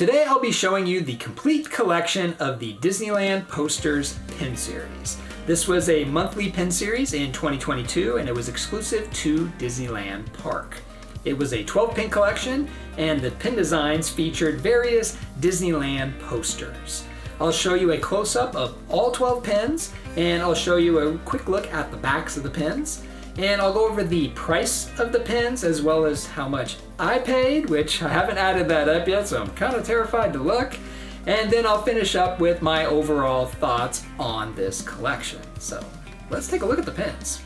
Today I'll be showing you the complete collection of the Disneyland Posters pin series. This was a monthly pin series in 2022 and it was exclusive to Disneyland Park. It was a 12 pin collection and the pin designs featured various Disneyland posters. I'll show you a close-up of all 12 pins and I'll show you a quick look at the backs of the pins. And I'll go over the price of the pins as well as how much I paid, which I haven't added that up yet, so I'm kind of terrified to look. And then I'll finish up with my overall thoughts on this collection. So let's take a look at the pins.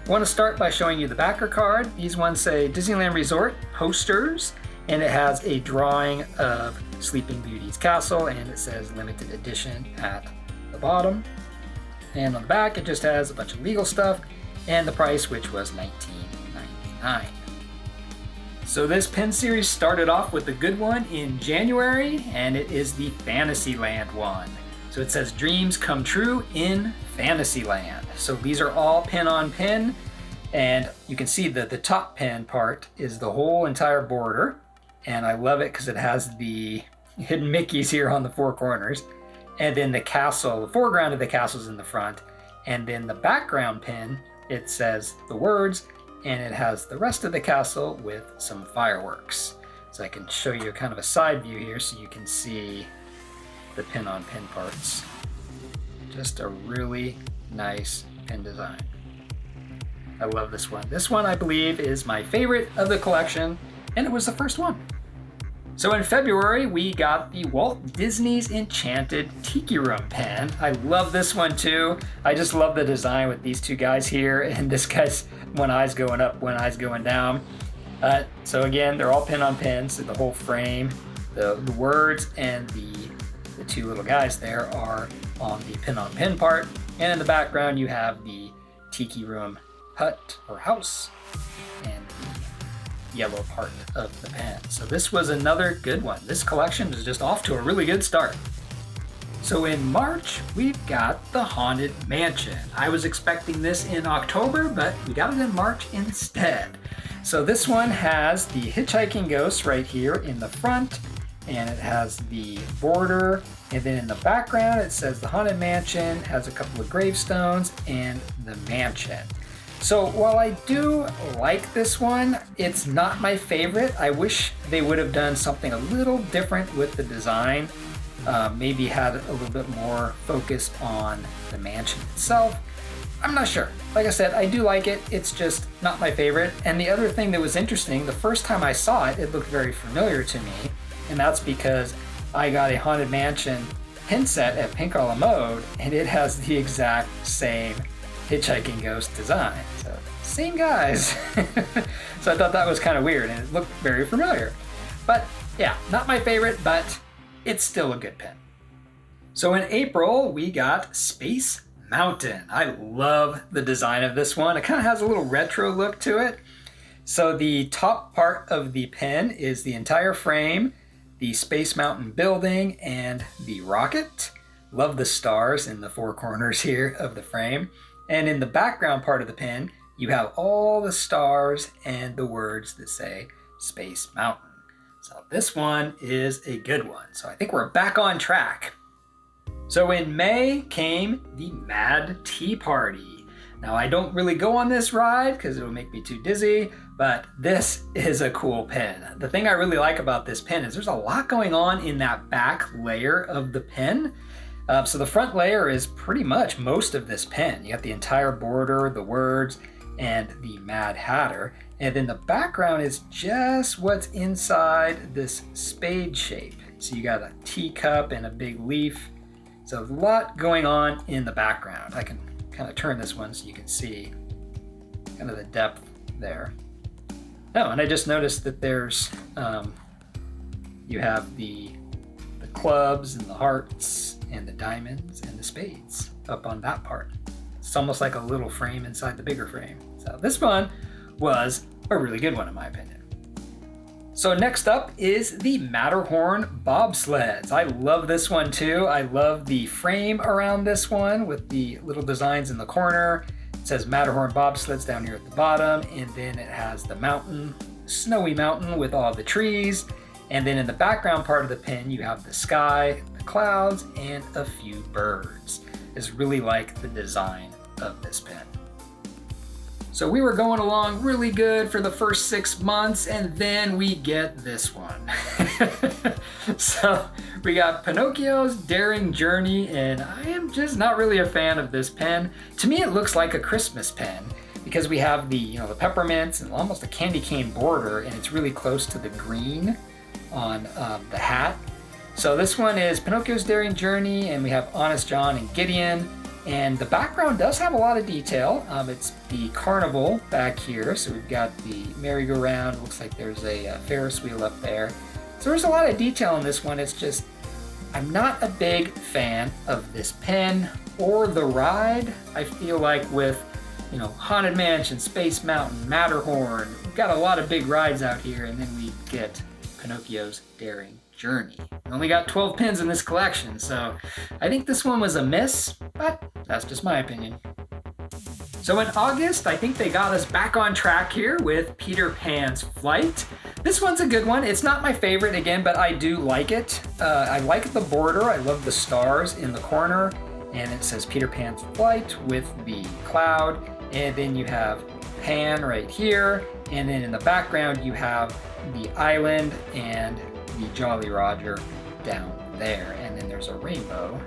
I want to start by showing you the backer card. These ones say Disneyland Resort Posters, and it has a drawing of Sleeping Beauty's castle, and it says limited edition at the bottom. And on the back, it just has a bunch of legal stuff and the price, which was $19.99. So this pin series started off with the good one in January, and it is the Fantasyland one. So it says Dreams Come True in Fantasyland. So these are all pin on pin, and you can see that the top pin part is the whole entire border, and I love it because it has the hidden Mickeys here on the four corners, and then the castle, the foreground of the castle is in the front, and then the background pin, it says the words, and it has the rest of the castle with some fireworks. So I can show you kind of a side view here so you can see the pin on pin parts. Just a really nice pin design. I love this one. This one I believe is my favorite of the collection, and it was the first one. So in February, we got the Walt Disney's Enchanted Tiki Room pen. I love this one too. I just love the design with these two guys here, and this guy's one eye's going up, one eye's going down. So again, they're all pin on pins, so the whole frame, the words and the two little guys there are on the pin on pin part. And in the background, you have the Tiki Room hut or house and yellow part of the pen. So this was another good one. This collection is just off to a really good start. So in March, we've got the Haunted Mansion. I was expecting this in October, but we got it in March instead. So this one has the hitchhiking ghost right here in the front, and it has the border, and then in the background it says the Haunted Mansion, has a couple of gravestones, and the mansion. So while I do like this one, it's not my favorite. I wish they would have done something a little different with the design. Maybe had a little bit more focus on the mansion itself. I'm not sure. Like I said, I do like it. It's just not my favorite. And the other thing that was interesting, the first time I saw it, it looked very familiar to me. And that's because I got a Haunted Mansion pin set at Pink a la Mode, and it has the exact same hitchhiking ghost design. So same guys. So I thought that was kind of weird and it looked very familiar. But yeah, not my favorite, but it's still a good pin. So in April, we got Space Mountain. I love the design of this one. It kind of has a little retro look to it. So the top part of the pin is the entire frame, the Space Mountain building, and the rocket. Love the stars in the four corners here of the frame. And in the background part of the pin, you have all the stars and the words that say Space Mountain. So this one is a good one. So I think we're back on track. So in May came the Mad Tea Party. Now I don't really go on this ride because it'll make me too dizzy, but this is a cool pin. The thing I really like about this pin is there's a lot going on in that back layer of the pin. So the front layer is pretty much most of this pin. You got the entire border, the words, and the Mad Hatter. And then the background is just what's inside this spade shape. So you got a teacup and a big leaf. So a lot going on in the background. I can kind of turn this one so you can see kind of the depth there. Oh, and I just noticed that there's, you have the clubs and the hearts and the diamonds and the spades up on that part. It's almost like a little frame inside the bigger frame. So this one was a really good one in my opinion. So next up is the Matterhorn bobsleds. I love this one too. I love the frame around this one with the little designs in the corner. It says Matterhorn bobsleds down here at the bottom, and then it has the mountain, snowy mountain with all the trees. And then in the background part of the pin, you have the sky, the clouds, and a few birds. I just really like the design of this pin. So we were going along really good for the first 6 months, and then we get this one. So we got Pinocchio's Daring Journey, and I am just not really a fan of this pen. To me, it looks like a Christmas pen because we have the the peppermints and almost a candy cane border, and it's really close to the green on the hat. So this one is Pinocchio's Daring Journey, and we have Honest John and Gideon. And the background does have a lot of detail. It's the carnival back here. So we've got the merry-go-round. It looks like there's a Ferris wheel up there. So there's a lot of detail in this one. It's just, I'm not a big fan of this pen or the ride. I feel like with, Haunted Mansion, Space Mountain, Matterhorn, we've got a lot of big rides out here, and then we get Pinocchio's Daring Journey. We only got 12 pins in this collection, so I think this one was a miss, but that's just my opinion. So in August, I think they got us back on track here with Peter Pan's Flight. This one's a good one. It's not my favorite again, but I do like it. I like the border. I love the stars in the corner, and it says Peter Pan's Flight with the cloud, and then you have Pan right here, and then in the background you have the island and the Jolly Roger down there, and then there's a rainbow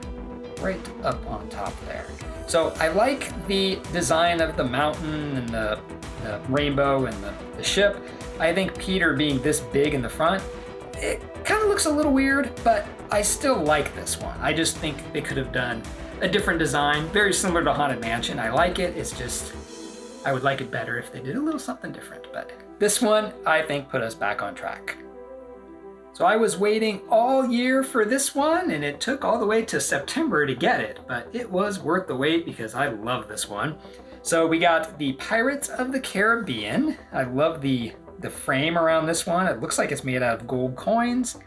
right up on top there. So I like the design of the mountain and the rainbow and the ship. I think Peter being this big in the front, it kind of looks a little weird, but I still like this one. I just think they could have done a different design, very similar to Haunted Mansion. I like it, it's just, I would like it better if they did a little something different, but this one I think put us back on track. So I was waiting all year for this one, and it took all the way to September to get it, but it was worth the wait because I love this one. So we got the Pirates of the Caribbean. I love the frame around this one. It looks like it's made out of gold coins.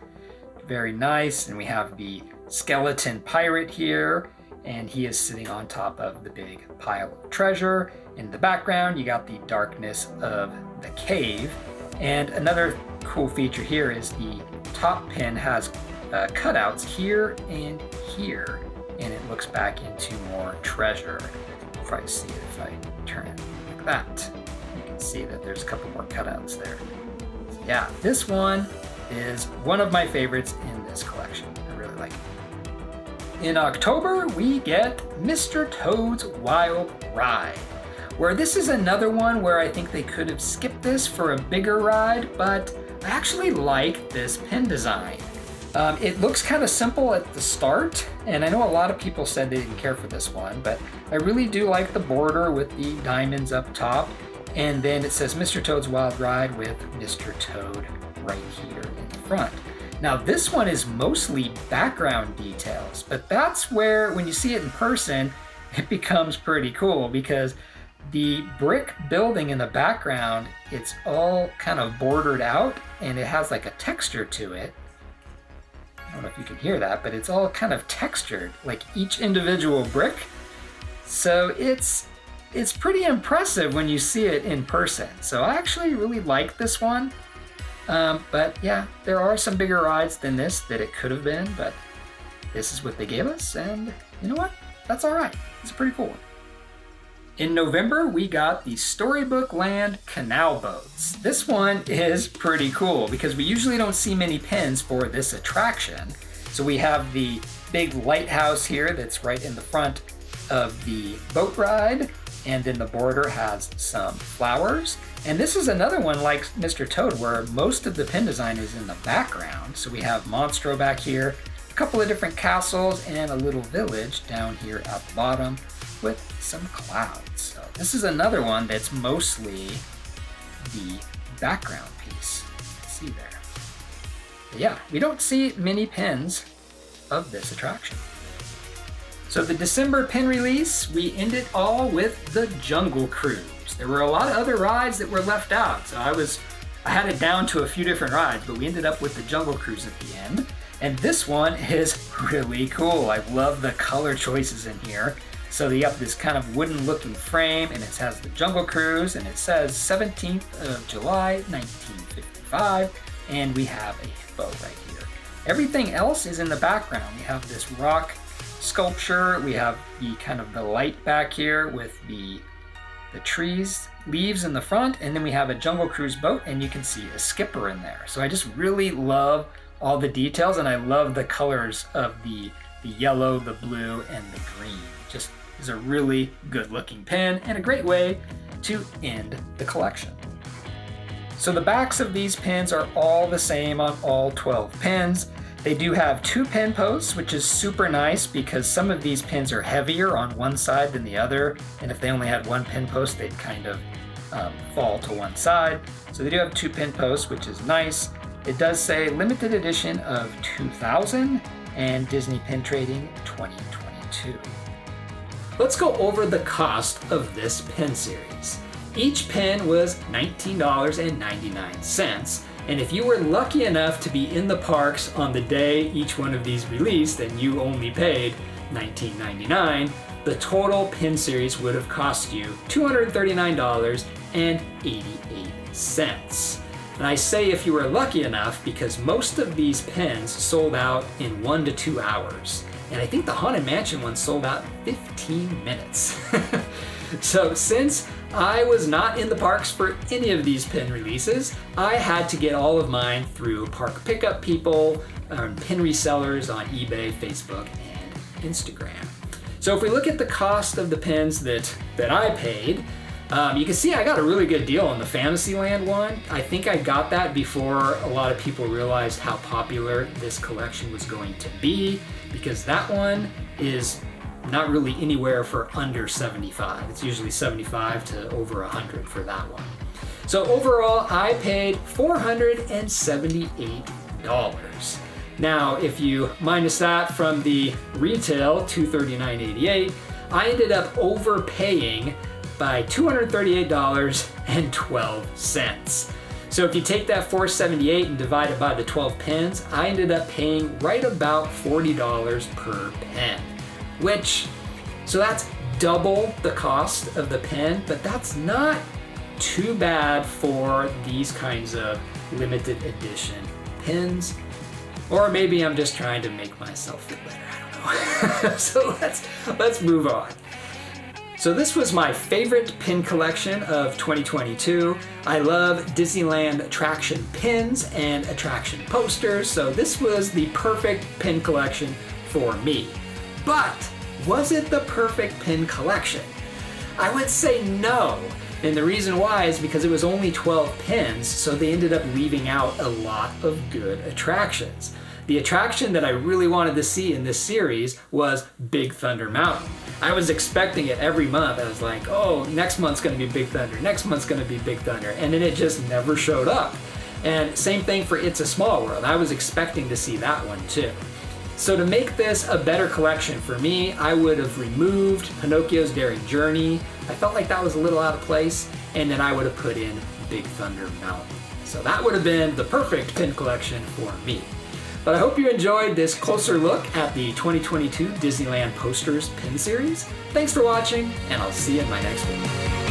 Very nice. And we have the skeleton pirate here, and he is sitting on top of the big pile of treasure. In the background, you got the darkness of the cave. And another cool feature here is the top pin has cutouts here and here, and it looks back into more treasure. I'll try to see it if I turn it like that. You can see that there's a couple more cutouts there. So yeah, this one is one of my favorites in this collection. I really like it. In October, we get Mr. Toad's Wild Ride, where this is another one where I think they could have skipped this for a bigger ride, but I actually like this pin design. It looks kind of simple at the start, and I know a lot of people said they didn't care for this one, but I really do like the border with the diamonds up top, and then it says Mr. Toad's Wild Ride with Mr. Toad right here in the front. Now this one is mostly background details, but that's where, when you see it in person, it becomes pretty cool because the brick building in the background, it's all kind of bordered out and it has like a texture to it. I don't know if you can hear that, but it's all kind of textured, like each individual brick. So it's pretty impressive when you see it in person. So I actually really like this one. But yeah, there are some bigger rides than this that it could have been, but this is what they gave us, and you know what? That's all right. It's a pretty cool one. In November, we got the Storybook Land Canal Boats. This one is pretty cool because we usually don't see many pins for this attraction. So we have the big lighthouse here that's right in the front of the boat ride, and then the border has some flowers. And this is another one like Mr. Toad where most of the pin design is in the background. So we have Monstro back here, a couple of different castles, and a little village down here at the bottom with some clouds. So this is another one that's mostly the background piece. See there. But yeah, we don't see many pins of this attraction. So the December pin release, we end it all with the Jungle Cruise. There were a lot of other rides that were left out, so I had it down to a few different rides, but we ended up with the Jungle Cruise at the end. And this one is really cool. I love the color choices in here. So you have this kind of wooden looking frame, and it has the Jungle Cruise, and it says 17th of July, 1955, and we have a bow right here. Everything else is in the background. We have this rock sculpture, we have the kind of the light back here with the trees, leaves in the front, and then we have a Jungle Cruise boat, and you can see a skipper in there. So I just really love all the details, and I love the colors of the yellow, the blue, and the green. Just is a really good looking pen and a great way to end the collection. So the backs of these pens are all the same on all 12 pens. They do have 2 pen posts, which is super nice because some of these pens are heavier on one side than the other, and if they only had 1 pen post, they'd kind of fall to one side. So they do have 2 pen posts, which is nice. It does say limited edition of 2000 and Disney Pen Trading 2022. Let's go over the cost of this pen series. Each pen was $19.99, and if you were lucky enough to be in the parks on the day each one of these released and you only paid $19.99, the total pen series would have cost you $239.88. And I say if you were lucky enough because most of these pens sold out in 1 to 2 hours. And I think the Haunted Mansion one sold out in 15 minutes. So since I was not in the parks for any of these pen releases, I had to get all of mine through park pickup people, pen resellers on eBay, Facebook, and Instagram. So if we look at the cost of the pens that I paid, you can see I got a really good deal on the Fantasyland one. I think I got that before a lot of people realized how popular this collection was going to be, because that one is not really anywhere for under 75. It's usually 75 to over 100 for that one. So overall, I paid $478. Now, if you minus that from the retail, $239.88, I ended up overpaying by $238.12. So if you take that $478 and divide it by the 12 pens, I ended up paying right about $40 per pen, so that's double the cost of the pen, but that's not too bad for these kinds of limited edition pens. Or maybe I'm just trying to make myself feel better, I don't know. So let's move on. So this was my favorite pin collection of 2022. I love Disneyland attraction pins and attraction posters, so this was the perfect pin collection for me. But was it the perfect pin collection? I would say no. And the reason why is because it was only 12 pins, so they ended up leaving out a lot of good attractions. The attraction that I really wanted to see in this series was Big Thunder Mountain. I was expecting it every month. I was like, oh, next month's gonna be Big Thunder, next month's gonna be Big Thunder, and then it just never showed up. And same thing for It's a Small World. I was expecting to see that one too. So to make this a better collection for me, I would have removed Pinocchio's Daring Journey. I felt like that was a little out of place, and then I would have put in Big Thunder Mountain. So that would have been the perfect pin collection for me. But I hope you enjoyed this closer look at the 2022 Disneyland Posters pin series. Thanks for watching, and I'll see you in my next video.